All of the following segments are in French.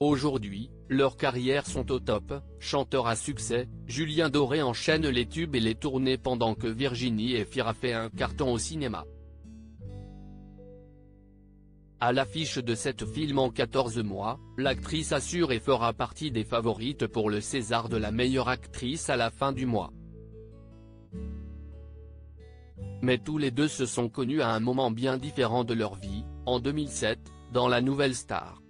Aujourd'hui, leurs carrières sont au top. Chanteur à succès, Julien Doré enchaîne les tubes et les tournées pendant que Virginie Efira fait un carton au cinéma. À l'affiche de cette film en 14 mois, l'actrice assure et fera partie des favorites pour le César de la meilleure actrice à la fin du mois. Mais tous les deux se sont connus à un moment bien différent de leur vie, en 2007, dans La Nouvelle Star.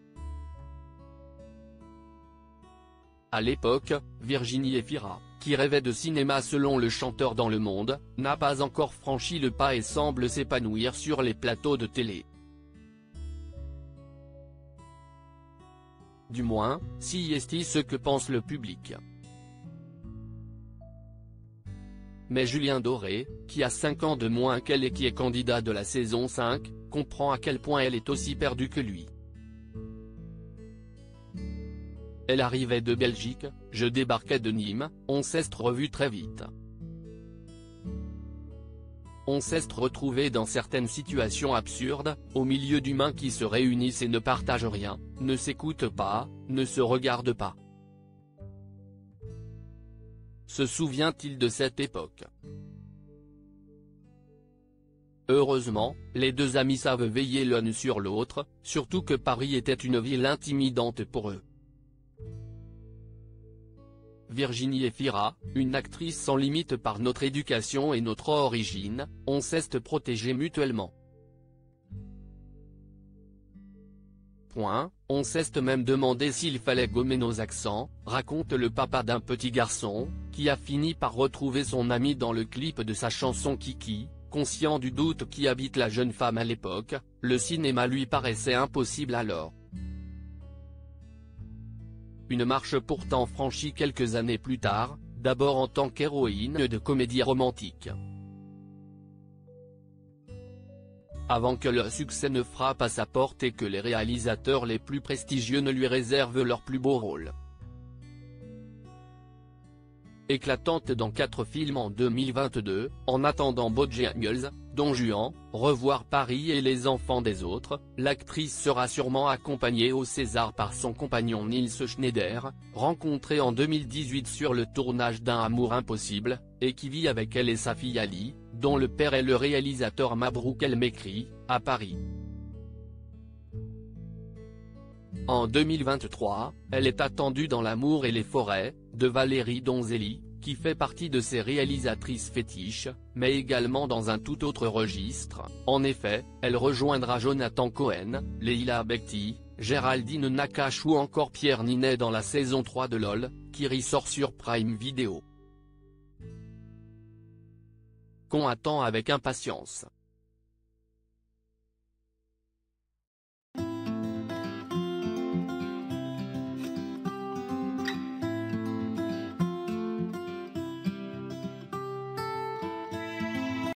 À l'époque, Virginie Efira, qui rêvait de cinéma selon le chanteur dans Le Monde, n'a pas encore franchi le pas et semble s'épanouir sur les plateaux de télé. Du moins, si est ce que pense le public. Mais Julien Doré, qui a 5 ans de moins qu'elle et qui est candidat de la saison 5, comprend à quel point elle est aussi perdue que lui. Elle arrivait de Belgique, je débarquais de Nîmes, on s'est revus très vite. On s'est retrouvés dans certaines situations absurdes, au milieu d'humains qui se réunissent et ne partagent rien, ne s'écoutent pas, ne se regardent pas. Se souvient-il de cette époque? Heureusement, les deux amis savent veiller l'un sur l'autre, surtout que Paris était une ville intimidante pour eux. Virginie Efira, une actrice sans limite par notre éducation et notre origine, on s'est protégés mutuellement. On s'est même demandé s'il fallait gommer nos accents, raconte le papa d'un petit garçon, qui a fini par retrouver son ami dans le clip de sa chanson Kiki. Conscient du doute qui habite la jeune femme à l'époque, le cinéma lui paraissait impossible alors. Une marche pourtant franchie quelques années plus tard, d'abord en tant qu'héroïne de comédie romantique. Avant que le succès ne frappe à sa porte et que les réalisateurs les plus prestigieux ne lui réservent leur plus beau rôle. Éclatante dans 4 films en 2022, En attendant Bojangles, Don Juan, Revoir Paris et Les enfants des autres, l'actrice sera sûrement accompagnée au César par son compagnon Nils Schneider, rencontré en 2018 sur le tournage d'Un amour impossible, et qui vit avec elle et sa fille Ali, dont le père est le réalisateur Mabrouk El Mekri, à Paris. En 2023, elle est attendue dans L'amour et les forêts, de Valérie Donzelli, qui fait partie de ses réalisatrices fétiches, mais également dans un tout autre registre. En effet, elle rejoindra Jonathan Cohen, Leila Bekti, Géraldine Nakache ou encore Pierre Ninet dans la saison 3 de LOL, qui ressort sur Prime Video. Qu'on attend avec impatience.